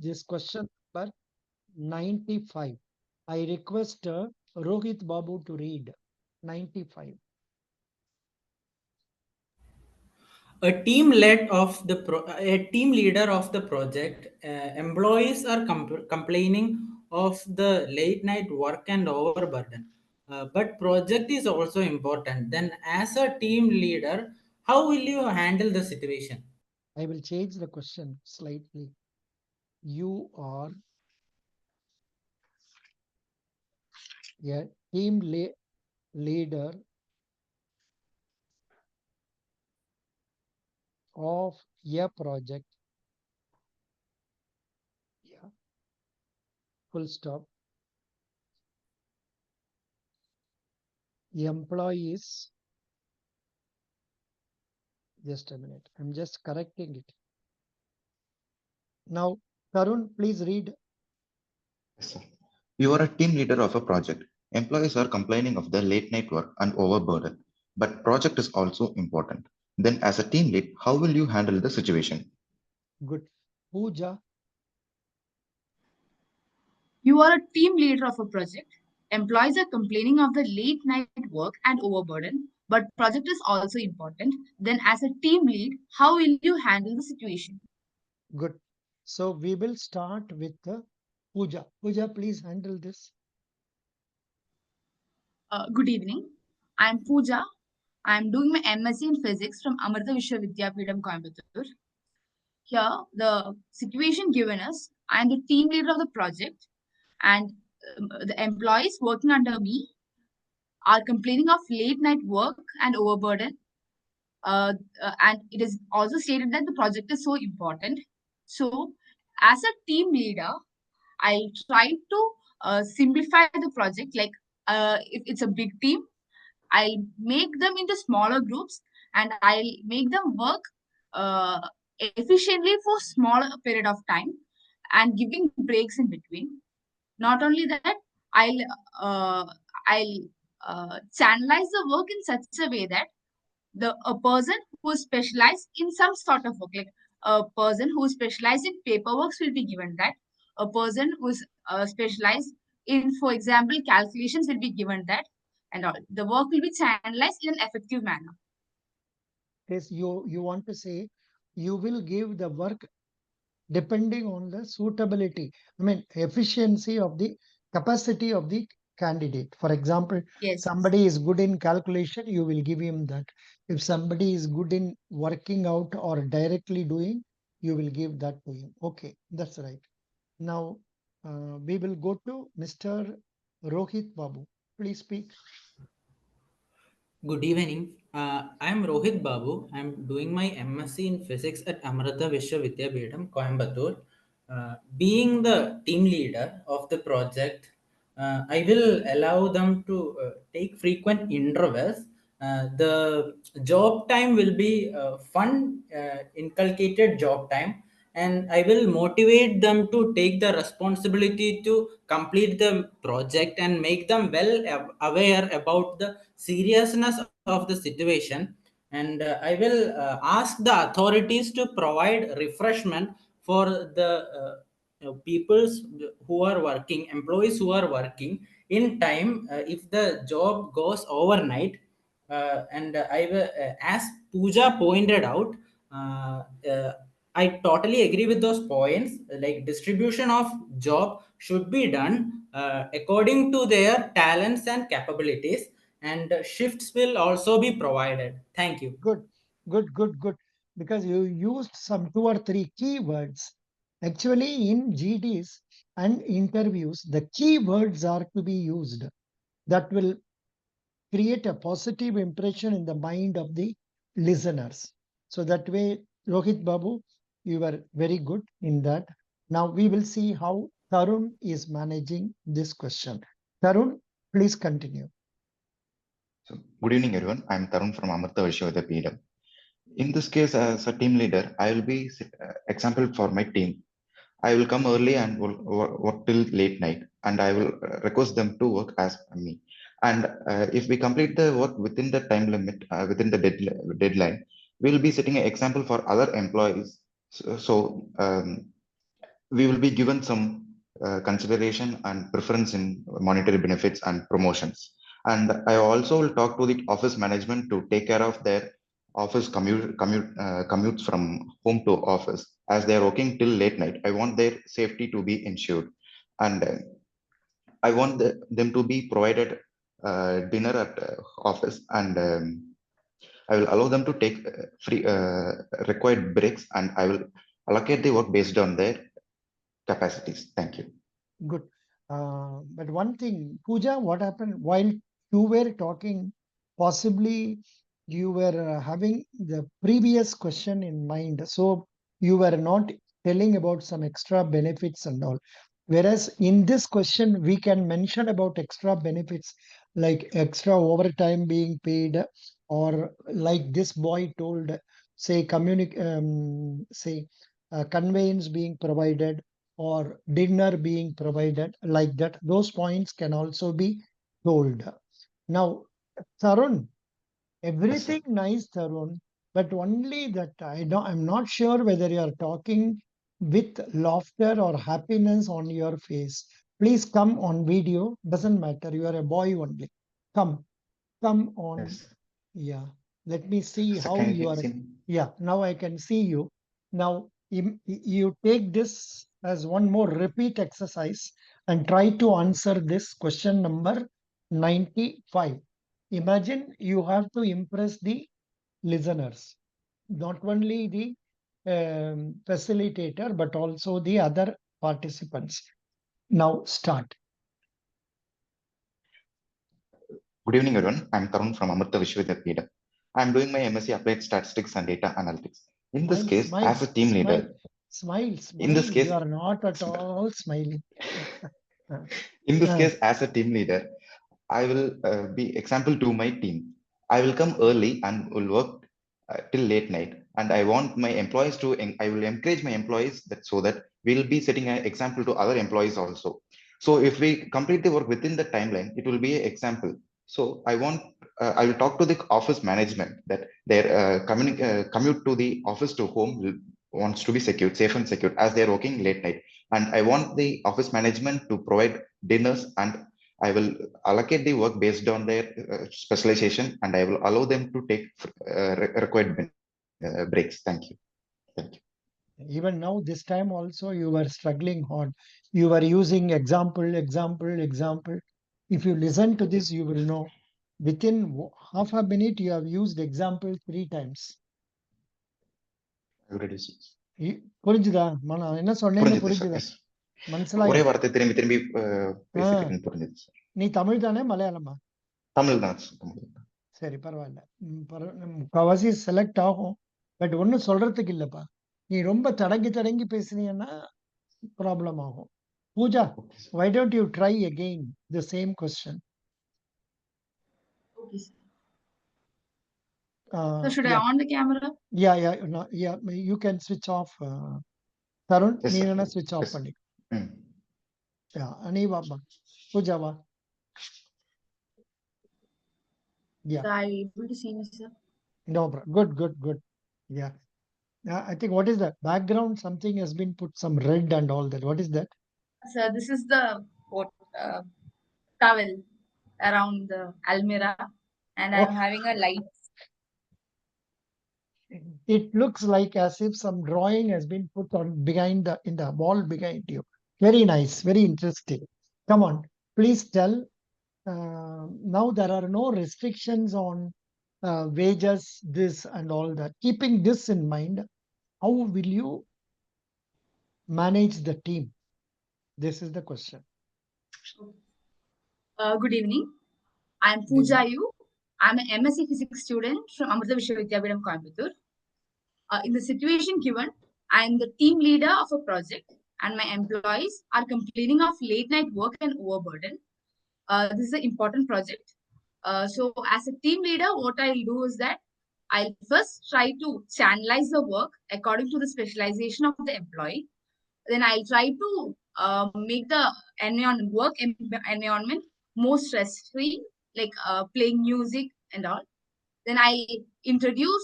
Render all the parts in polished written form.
this question number 95. I request Rohit Babu to read 95. A team leader of the project, employees are complaining of the late night work and overburden. But project is also important. Then, as a team leader, how will you handle the situation? I will change the question slightly. You are a leader of a project. Yeah, full stop. Employees, just a minute. I'm just correcting it. Now, Tarun, please read. Yes, sir. You are a team leader of a project. Employees are complaining of the late night work and overburden, but project is also important. Then, as a team lead, how will you handle the situation? Good. Pooja, You are a team leader of a project. Employees are complaining of the late night work and overburden, but project is also important. Then, as a team lead, how will you handle the situation? good. So we will start with Pooja. Pooja, please handle this. Good evening. I'm Pooja. I'm doing my MSc in Physics from Amrita Vishwa Vidyapeetham, Coimbatore. Here, the situation given us, I'm the team leader of the project, and the employees working under me are complaining of late night work and overburden. And it is also stated that the project is so important. So, as a team leader, I'll try to simplify the project. Like, if it's a big team, I'll make them into smaller groups and I'll make them work uh, efficiently for smaller period of time and giving breaks in between. Not only that, I'll uh, I'll channelize the work in such a way that a person who is specialized in some sort of work, like a person who is specialized in paperwork will be given that. A person who is specialized in, for example, calculations will be given that, and all. The work will be channelized in an effective manner. Is you want to say you will give the work depending on the suitability, I mean, efficiency of the capacity of the candidate. For example, Yes. somebody is good in calculation, you will give him that. If somebody is good in working out or directly doing, you will give that to him. Okay, that's right. Now, we will go to Mr. Rohit Babu. Please speak. Good evening. I'm Rohit Babu. I'm doing my MSc in Physics at Amrita Vishwa Vidyapeetham, Coimbatore. Being the team leader of the project, I will allow them to take frequent intervals. The job time will be fun, inculcated job time, and I will motivate them to take the responsibility to complete the project and make them well aware about the seriousness of the situation. And I will ask the authorities to provide refreshment for the peoples who are working, employees who are working in time if the job goes overnight. And I will, as Pooja pointed out, uh, uh, I totally agree with those points. Like distribution of job should be done according to their talents and capabilities, and shifts will also be provided. Thank you. Good, good, good, good. Because you used some two or three keywords. Actually, in GDs and interviews, the keywords are to be used that will create a positive impression in the mind of the listeners. So that way, Rohit Babu, you were very good in that. Now we will see how Tarun is managing this question. Tarun, please continue. So, good evening, everyone. I'm Tarun from Amrita Vishwa Vidyapeetham. In this case, as a team leader, I will be example for my team. I will come early and will work till late night, and I will request them to work as me. And if we complete the work within the time limit, within the deadline, we will be setting an example for other employees. So we will be given some consideration and preference in monetary benefits and promotions. And I also will talk to the office management to take care of their office commutes from home to office as they are working till late night. I want their safety to be ensured, and I want them to be provided dinner at office, and I will allow them to take free required breaks, and I will allocate the work based on their capacities. Thank you. Good. But one thing, Pooja, what happened while you were talking? Possibly you were having the previous question in mind. So you were not telling about some extra benefits and all. Whereas in this question, we can mention about extra benefits like extra overtime being paid, or like this boy told, say, say, conveyance being provided or dinner being provided, like that. Those points can also be told. Now, Tarun, everything nice, Tarun, but only that I'm not sure whether you are talking with laughter or happiness on your face. Please come on video. Doesn't matter. You are a boy only. Come on. Yes. Yeah. Let me see So how can you you are. see? Yeah. Now I can see you. Now you take this as one more repeat exercise and try to answer this question number 95. Imagine you have to impress the listeners, not only the facilitator, but also the other participants. Now start. Good evening, everyone. I'm Tarun from Amrita Vishwavidyapitham. I'm doing my MSc Applied Statistics and Data Analytics. In this Smile, case, smile, as a team smile, leader, smile, in smile. this You case, are not at all smiling. Uh, in this uh, case, as a team leader, I will be example to my team. I will come early and will work till late night. And I want my employees to, I will encourage my employees that so that we'll be setting an example to other employees also. So if we complete the work within the timeline, it will be an example. So I will talk to the office management that their commute to the office to home wants to be secured, safe and secure as they're working late night. And I want the office management to provide dinners, and I will allocate the work based on their specialization, and I will allow them to take required breaks. Thank you. Thank you. Even now, this time also, you were struggling hard. You were using example, example, example. If you listen to this, you will know. Within half a minute, you have used example 3 times. I already see. புரிஞ்சுதா நான் என்ன சொன்னேன்னு புரிஞ்சுது sir. புரிஞ்சுதா S. ஒரே மனசிலாயா வார்த்தை திரும்பி திரும்பி பேசிக்கிறேன்னு புரிஞ்சுது சார். நீ தமிழ் தானே மலையாளமா தமிழ் தான் சார். தமிழ் தான். சரி பரவாயில்ல முக்கால்வாசி செலக்ட் ஆகும் பட் ஒன்றும் சொல்றதுக்கு இல்லப்பா நீ ரொம்ப தடங்கி பேசுனீங்கன்னா ப்ராப்ளம் ஆகும் Pooja Okay, sir. why don't you try again the same question Okay, sir. So should I yeah on the camera? yeah you can switch off Tarun Yes, நீ sir. வேணா switch off Yes. பண்ணி ம். நீ வாப்பா பூஜாவா yeah So are you able to see me, sir? no problem good yeah I think what is that background something has been put some red and all that what is that So this is the what, towel around the Almira, and I'm oh having a light. it looks like as if some drawing has been put on behind in the wall behind you. Very nice, very interesting. Come on, please tell. Now there are no restrictions on wages, this and all that. Keeping this in mind, how will you manage the team? This is the question. Good evening. I'm Pooja Yu. I'm an MSc Physics student from Amrita Vishwavidyapitham, Coimbatore. In the situation given, I'm the team leader of a project, and my employees are complaining of late night work and overburden. This is an important project. So, as a team leader, what I'll do is that I'll first try to channelize the work according to the specialization of the employee. Then I'll try to make the environment more stress free, like playing music and all. Then I introduce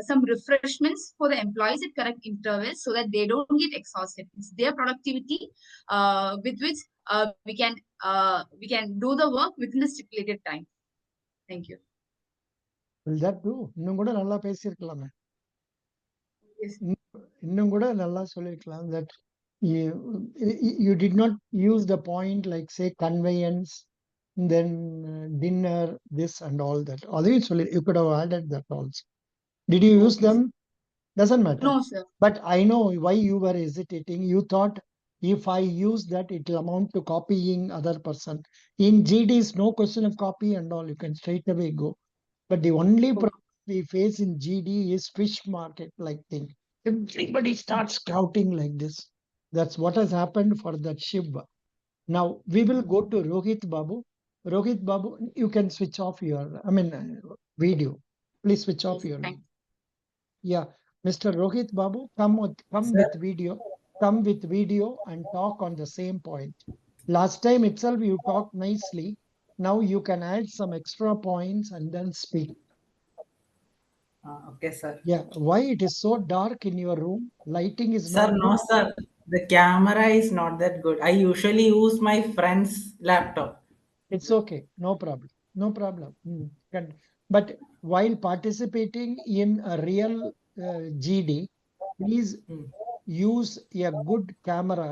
some refreshments for the employees at correct intervals so that they don't get exhausted. It's their productivity with which we can do the work within the stipulated time. Thank you. Will that do? இன்னும் கூட நல்லா பேசியிருக்கலாமே. Yes. இன்னும் கூட நல்லா சொல்லிருக்கலாம் that you did not use the point like say conveyance, then dinner, this and all that. அதையும் சொல்லி you could have added that also. Did you use Okay, them? Doesn't matter. No, sir. But I know why you were hesitating. You thought if I use that, it will amount to copying other person. In GDs, no question of copy and all. You can straight away go. But the only problem we face in GD is fish market like thing. Everybody starts scouting like this. That's what has happened for that Shiv. Now we will go to Rohit Babu. Rohit Babu, you can switch off your, video. Please switch off your. Thank Yeah, Mr. Rohit Babu, come Sir. with video. Come with video and talk on the same point. Last time itself you talked nicely. Now you can add some extra points and then speak. Okay, sir. Yeah, why it is so dark in your room? Lighting is Sir, not no, good. sir. The camera is not that good. I usually use my friend's laptop. It's okay, no problem, no problem. But while participating in a real GD, please use a good camera.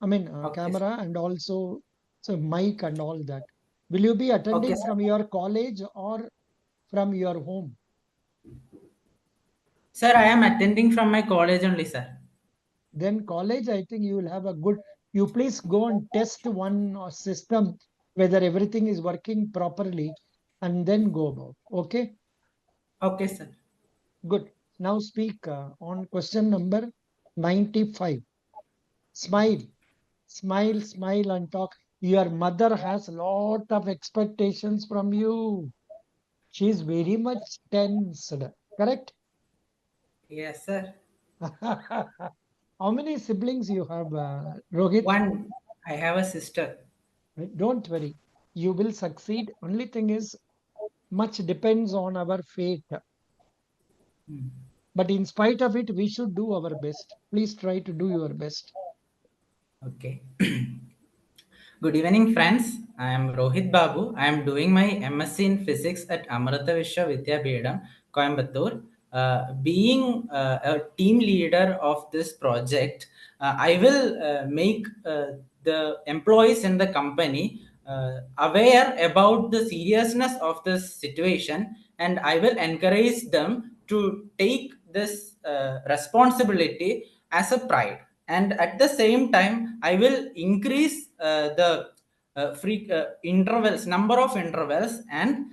Okay, camera and also so mic and all that. Will you be attending sir. from your college or from your home? Sir, I am attending from my college only, sir. Then college, I think you will have a good. You please go and test one system whether everything is working properly, and then go about. Okay, Okay, sir. good. Now speak on question number 95. Smile, smile, smile, and talk. Your mother has a lot of expectations from you. She is very much tensed. Correct? Yes, sir. How many siblings you have, Rohit? One, I have a sister. Don't worry. You will succeed. Only thing is, much depends on our fate. But in spite of it, we should do our best. Please try to do your best. Okay. Good evening, friends. I am Rohit Babu. I am doing my MSc in Physics at Amrita Vishwa Vidyapeetham, Coimbatore. Being a team leader of this project, I will make the employees in the company aware about the seriousness of this situation, and I will encourage them to take this responsibility as a pride. And at the same time, I will increase the intervals, number of intervals, and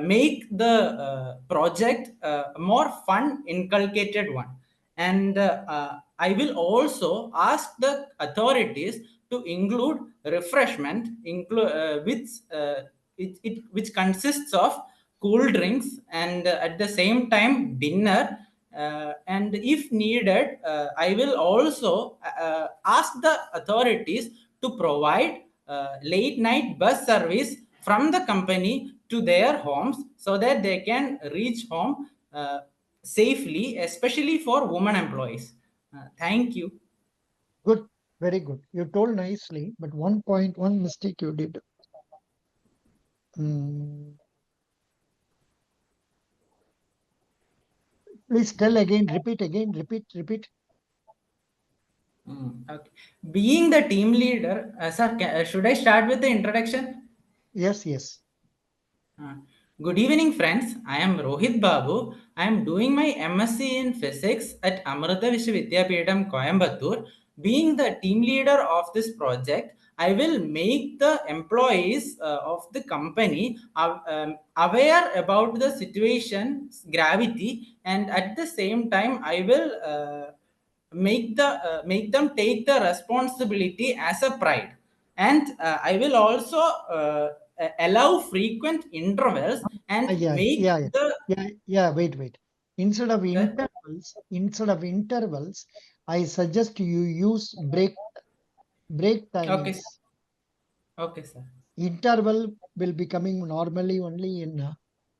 make the project more fun, inculcated one. And I will also ask the authorities to include refreshment, which consists of cool drinks, and at the same time dinner. And if needed, I will also ask the authorities to provide late night bus service from the company to their homes so that they can reach home safely, especially for women employees. Thank you. Good, very good. You told nicely, but one mistake you did. Please tell again, repeat again, repeat. Okay. Being the team leader, sir, should I start with the introduction? Yes. Good evening, friends. I am Rohit Babu. I am doing my MSc in Physics at Amrita Vishwa Vidyapeetham, Coimbatore. Being the team leader of this project, I will make the employees of the company aware about the situation's gravity, and at the same time, I will make them take the responsibility as a pride. And I will also allow frequent intervals and make Yeah. Wait. Instead of Okay. intervals, I suggest you use break timings. Okay, sir. Interval will be coming normally only in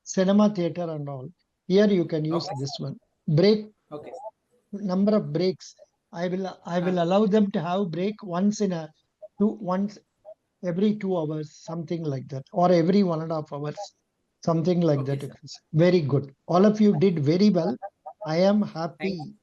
cinema theater and all. Here you can use Okay. this one. Break, Okay. number of breaks. I will allow them to have break once every 2 hours, something like that, or every 1.5 hours, something like Okay, that. sir. Very good. All of you did very well. I am Thank happy